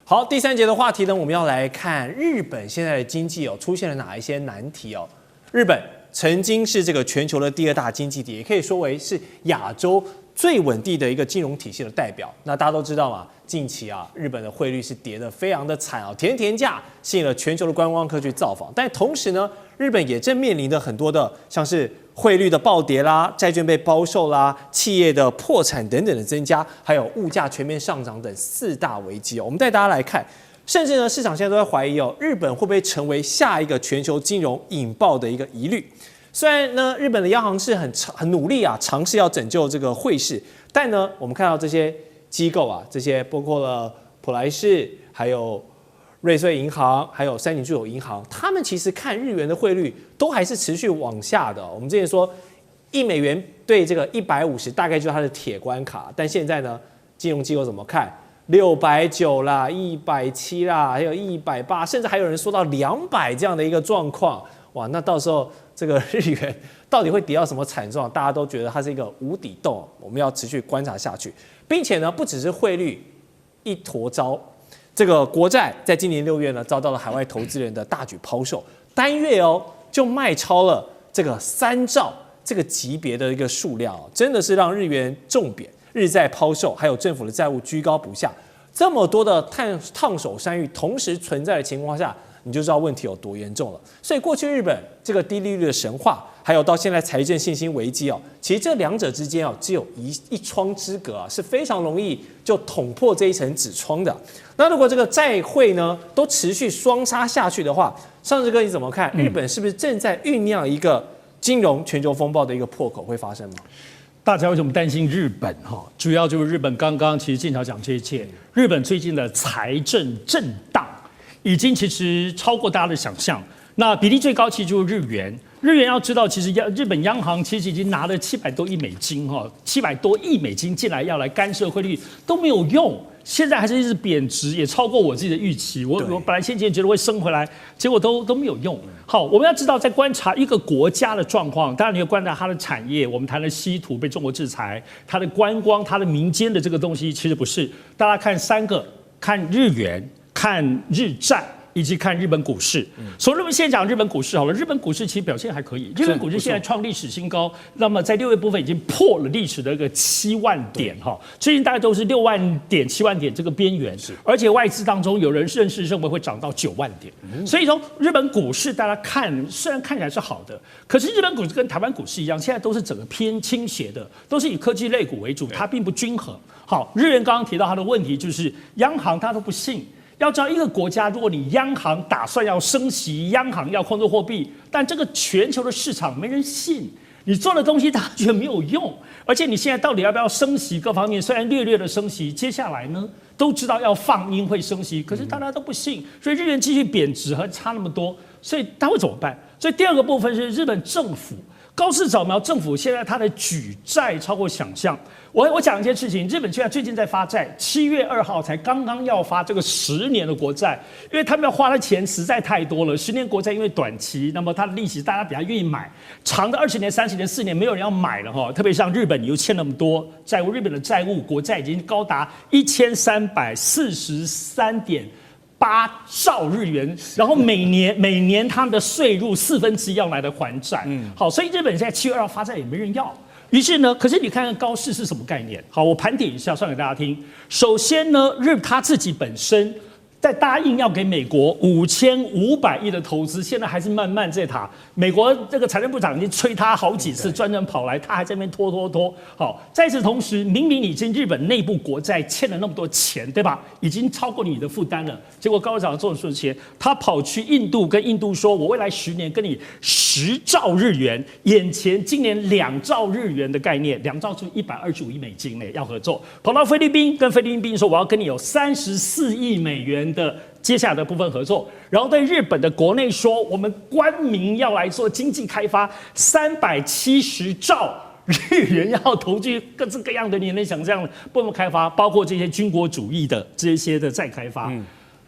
好，第三节的话题呢，我们要来看日本现在的经济出现了哪一些难题哦。日本曾经是这个全球的第2大经济体，也可以说为是亚洲最稳定的一个金融体系的代表。那大家都知道嘛，近期日本的汇率是跌得非常的惨甜价吸引了全球的观光客去造访。但同时呢，日本也正面临着很多的像是汇率的暴跌啦、债券被抛售啦、企业的破产等等的增加，还有物价全面上涨等4大危机。我们带大家来看，甚至呢，市场现在都在怀疑日本会不会成为下一个全球金融引爆的一个疑虑。虽然呢，日本的央行是很努力尝试要拯救这个汇市，但呢，我们看到这些机构这些包括了普莱士，还有瑞穗银行，还有三井住友银行，他们其实看日元的汇率都还是持续往下的。我们之前说$1对这个150，大概就是它的铁关卡，但现在呢，金融机构怎么看？690啦，170啦，还有180，甚至还有人说到200这样的一个状况。哇，那到时候这个日元到底会跌到什么惨状？大家都觉得它是一个无底洞，我们要持续观察下去，并且呢，不只是汇率一坨糟，这个国债在今年6月呢，遭到了海外投资人的大举抛售，单月就卖超了这个3兆这个级别的一个数量，真的是让日元重贬，日债抛售，还有政府的债务居高不下，这么多的烫手山芋同时存在的情况下，你就知道问题有多严重了。所以过去日本这个低利率的神话，还有到现在财政信心危机其实这两者之间只有一窗之隔是非常容易就捅破这一层纸窗的。那如果这个债汇呢都持续双杀下去的话，尚志哥你怎么看？日本是不是正在酝酿一个金融全球风暴的一个破口会发生吗？大家为什么担心日本？主要就是日本刚刚其实静桥讲这一切，日本最近的财政震荡已经其实超过大家的想象。那比例最高其实就是日元。日元要知道，其实日本央行其实已经拿了700多亿美金，700多亿美金进来要来干涉汇率都没有用，现在还是一直贬值，也超过我自己的预期。我本来先前觉得会升回来，结果都没有用。好，我们要知道，在观察一个国家的状况，当然你要观察它的产业。我们谈了稀土被中国制裁，它的观光、它的民间的这个东西，其实不是。大家看3个：看日元、看日债，以及看日本股市。所以我们先讲日本股市好了。日本股市其实表现还可以，日本股市现在创历史新高，那么在6月部分已经破了历史的一个7万点最近大概都是6万点、7万点这个边缘，而且外资当中有人认为会涨到9万点。所以说日本股市大家看，虽然看起来是好的，可是日本股市跟台湾股市一样，现在都是整个偏倾斜的，都是以科技类股为主，它并不均衡。好，日元刚刚提到它的问题就是央行它都不信。要知道，一个国家，如果你央行打算要升息，央行要控制货币，但这个全球的市场没人信，你做的东西大家觉得没有用，而且你现在到底要不要升息，各方面虽然略的升息，接下来呢都知道要放鹰会升息，可是大家都不信，所以日元继续贬值和差那么多，所以他会怎么办？所以第二个部分是日本政府。高市早苗政府现在它的举债超过想象。我讲一件事情，日本现在最近在发债，7月2号才刚刚要发这个10年的国债，因为他们要花的钱实在太多了。10年国债因为短期，那么它的利息大家比较愿意买，长的20年、30年、4年没有人要买了特别像日本，你又欠那么多债务，日本的债务国债已经高达1343.8兆日元，然后每年他们的税入1/4要来的还债。好，所以日本现在7月2号发债也没人要。于是呢，可是你看看高市是什么概念？好，我盘点一下，算给大家听。首先呢，他自己本身在答应要给美国5500亿的投资，现在还是慢慢在塔。美国这个财政部长已经催他好几次，专程跑来，他还在那边拖。好，在此同时，明明已经日本内部国债欠了那么多钱，对吧？已经超过你的负担了。结果高市长做的事情，他跑去印度跟印度说：“我未来10年跟你10兆日元，眼前今年2兆日元的概念，2兆就125亿美金呢，要合作。”跑到菲律宾，跟菲律宾说：“我要跟你有34亿美元的接下来的部分合作。”然后对日本的国内说：“我们官民要来做经济开发，370兆日元要投去各式各样的你能想象的部分开发，包括这些军国主义的这些的再开发。”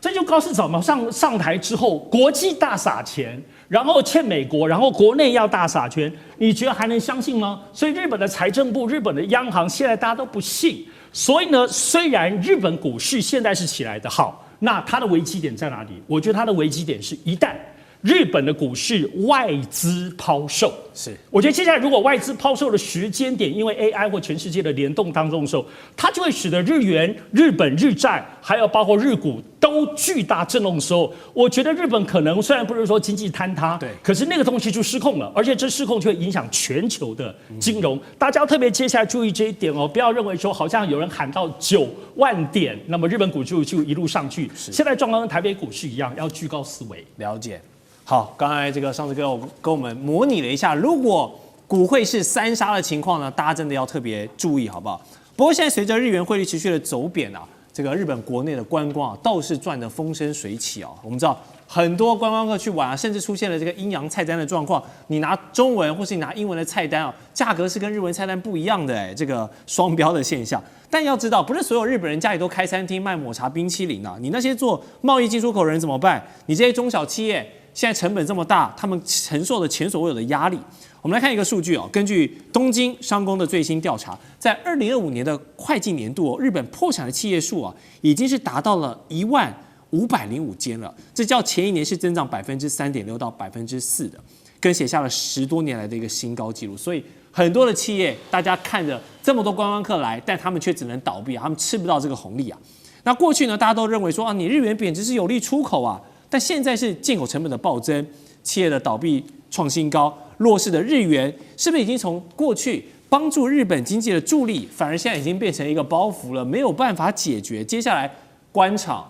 这就高市早苗上台之后，国际大撒钱，然后欠美国，然后国内要大撒钱，你觉得还能相信吗？所以日本的财政部、日本的央行现在大家都不信。所以呢，虽然日本股市现在是起来的好，那它的危机点在哪里？我觉得它的危机点是一旦日本的股市外资抛售，是，我觉得接下来如果外资抛售的时间点，因为 AI 或全世界的联动当中的时候，它就会使得日元、日本日债，还有包括日股都巨大震动的时候，我觉得日本可能虽然不是说经济坍塌，对，可是那个东西就失控了，而且这失控就会影响全球的金融，大家要特别接下来注意这一点哦，不要认为说好像有人喊到9万点，那么日本股就一路上去，现在状况跟台北股市一样，要居高思维。了解。好，刚才这个上次跟我们模拟了一下，如果股汇是三杀的情况呢，大家真的要特别注意，好不好？不过现在随着日元汇率持续的走贬啊，这个日本国内的观光啊倒是赚得风生水起啊。我们知道很多观光客去玩啊，甚至出现了这个阴阳菜单的状况。你拿中文或是你拿英文的菜单啊，价格是跟日文菜单不一样的这个双标的现象。但要知道，不是所有日本人家里都开餐厅卖抹茶冰淇淋啊。你那些做贸易进出口人怎么办？你这些中小企业现在成本这么大，他们承受了前所未有的压力。我们来看一个数据哦，根据东京商工的最新调查，在2025年的会计年度日本破产的企业数已经是达到了10505间了，这较前一年是增长3.6%到4%的，更写下了10多年来的一个新高纪录。所以很多的企业，大家看着这么多观光客来，但他们却只能倒闭他们吃不到这个红利啊。那过去呢，大家都认为说你日元贬值是有利出口啊。但现在是进口成本的暴增，企业的倒闭创新高，弱势的日元是不是已经从过去帮助日本经济的助力，反而现在已经变成一个包袱了，没有办法解决？接下来关厂、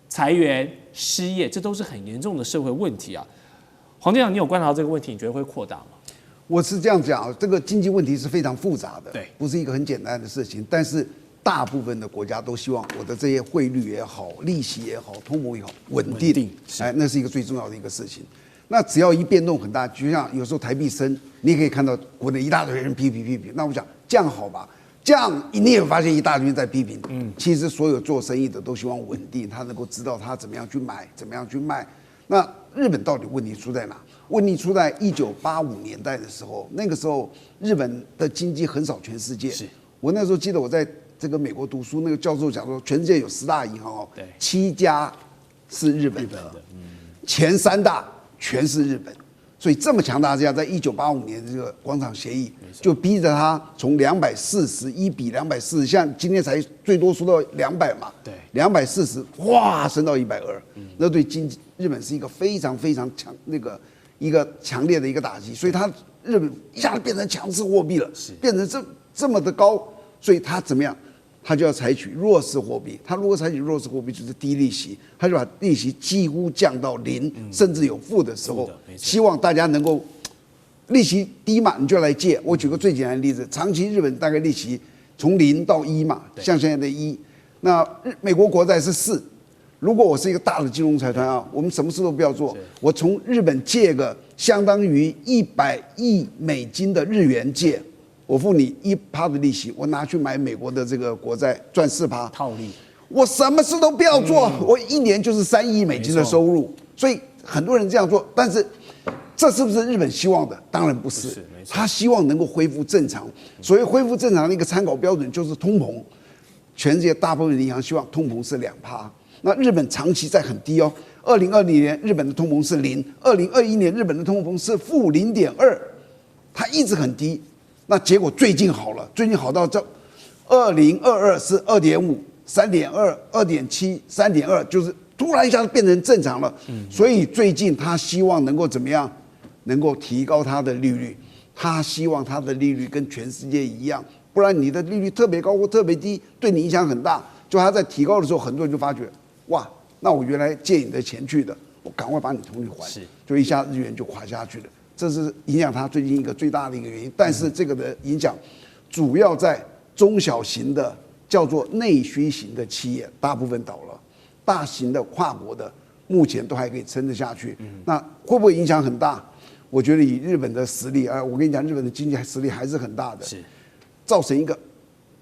裁员、失业，这都是很严重的社会问题啊。黄店长，你有观察到这个问题，你觉得会扩大吗？我是这样讲，这个经济问题是非常复杂的，对，不是一个很简单的事情，但是大部分的国家都希望我的这些汇率也好、利息也好、通膨也好稳定，那是一个最重要的一个事情。那只要一变动很大，就像有时候台币升，你也可以看到国内一大堆人批评。那我想这样好吧？这样你也发现一大堆人在批评。其实所有做生意的都希望稳定，他能够知道他怎么样去买，怎么样去卖。那日本到底问题出在哪？问题出在1985年代的时候，那个时候日本的经济横扫全世界。我那时候记得我在这个美国读书，那个教授讲说，全世界有10大银行7家是日本的，前3大全是日本，所以这么强大之下，在1985年这个广场协议就逼着他从241比240，像今天才最多说到200嘛，对，240哇升到120，那对日本是一个非常非常强一个强烈的一个打击，所以他日本一下子变成强势货币了，变成这么的高，所以他怎么样？他就要采取弱势货币。他如果采取弱势货币，就是低利息，他就把利息几乎降到0，甚至有负的时候，希望大家能够利息低嘛，你就来借。我举个最简单的例子，长期日本大概利息从0到1嘛，像现在的1，那美国国债是4。如果我是一个大的金融财团啊，我们什么事都不要做，我从日本借个相当于100亿美金的日元借。我付你1%的利息，我拿去买美国的这个国债，赚4%套利。我什么事都不要做，我1年就是3亿美金的收入。所以很多人这样做，但是这是不是日本希望的？当然不是，他希望能够恢复正常。所谓恢复正常的一个参考标准就是通膨，全世界大部分银行希望通膨是2%，那日本长期在很低哦。2020年日本的通膨是0，2021年日本的通膨是负0.2，它一直很低。那结果最近好了，最近好到这，2022是2.5、3.2、2.7、3.2，就是突然一下子变成正常了。所以最近他希望能够怎么样？能够提高他的利率，他希望他的利率跟全世界一样，不然你的利率特别高或特别低，对你影响很大。就他在提高的时候，很多人就发觉，哇，那我原来借你的钱去的，我赶快把你同利还，就一下日元就垮下去了。这是影响它最近一个最大的一个原因，但是这个的影响主要在中小型的叫做内需型的企业，大部分倒了，大型的跨国的目前都还可以撑得下去。那会不会影响很大？我觉得以日本的实力啊，我跟你讲，日本的经济实力还是很大的，造成一个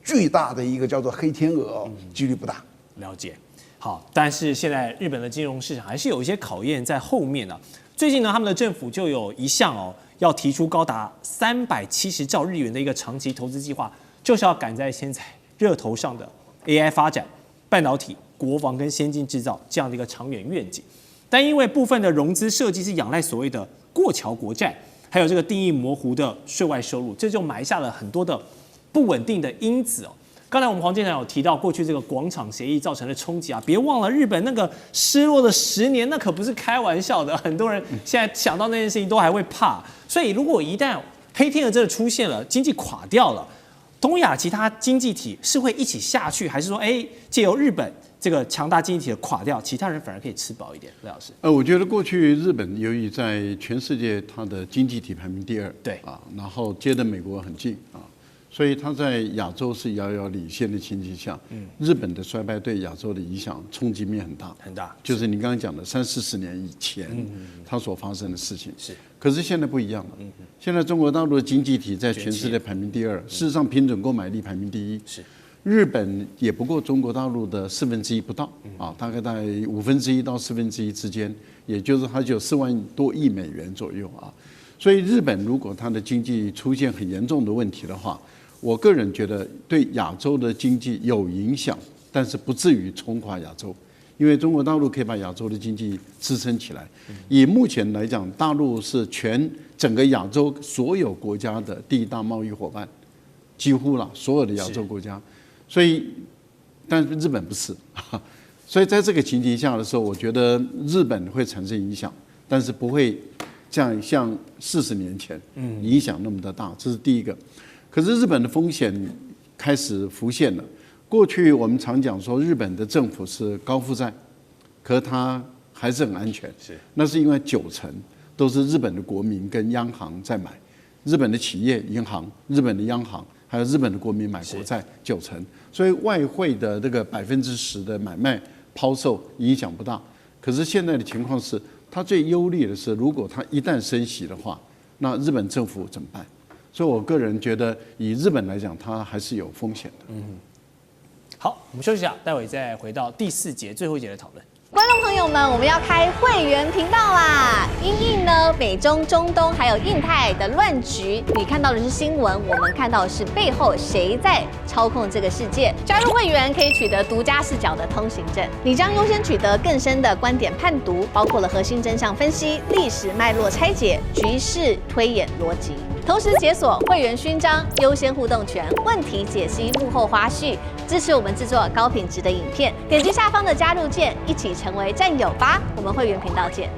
巨大的一个叫做黑天鹅，几率不大。了解。好，但是现在日本的金融市场还是有一些考验在后面啊。最近呢，他们的政府就有一项要提出高达370兆日元的一个长期投资计划，就是要赶在现在热头上的 AI 发展、半导体、国防跟先进制造这样的一个长远愿景。但因为部分的融资设计是仰赖所谓的过桥国债，还有这个定义模糊的税外收入，这就埋下了很多的不稳定的因子哦。刚才我们黄健长有提到，过去这个广场协议造成的冲击啊，别忘了日本那个失落的10年，那可不是开玩笑的。很多人现在想到那件事情都还会怕。所以如果一旦黑天鹅真的出现了，经济垮掉了，东亚其他经济体是会一起下去，还是说，借由日本这个强大经济体的垮掉，其他人反而可以吃饱一点？赖老师，我觉得过去日本由于在全世界它的经济体排名第2，对啊，然后接的美国很近啊，所以它在亚洲是遥遥领先的情形下，日本的衰败对亚洲的影响冲击面很大，很大，就是你刚刚讲的30-40年以前它所发生的事情。是，可是现在不一样了，现在中国大陆的经济体在全世界排名第2，事实上平准购买力排名第1。是。日本也不过中国大陆的1/4不到啊，大概在1/5到1/4之间，也就是它就4万多亿美元左右啊。所以日本如果它的经济出现很严重的问题的话，我个人觉得对亚洲的经济有影响，但是不至于冲垮亚洲，因为中国大陆可以把亚洲的经济支撑起来。以目前来讲，大陆是整个亚洲所有国家的第1大贸易伙伴，几乎了所有的亚洲国家。所以，但是日本不是，所以在这个情形下的时候，我觉得日本会产生影响，但是不会像40年前影响那么的大，这是第一个。可是日本的风险开始浮现了。过去我们常讲说日本的政府是高负债，可它还是很安全，那是因为90%都是日本的国民跟央行在买，日本的企业、银行、日本的央行。还有日本的国民买国债90%，所以外汇的这个10%的买卖抛售影响不大。可是现在的情况是，它最忧虑的是，如果它一旦升息的话，那日本政府怎么办？所以我个人觉得，以日本来讲，它还是有风险的。好，我们休息一下，待会再回到第4节最后一节的讨论。观众朋友们，我们要开会员频道啦！因应呢美中、中东还有印太的乱局，你看到的是新闻，我们看到的是背后谁在操控这个世界。加入会员可以取得独家视角的通行证，你将优先取得更深的观点判读，包括了核心真相分析、历史脉络拆解、局势推演逻辑。同时解锁会员勋章、优先互动权、问题解析、幕后花絮，支持我们制作高品质的影片。点击下方的加入键，一起成为战友吧！我们会员频道见。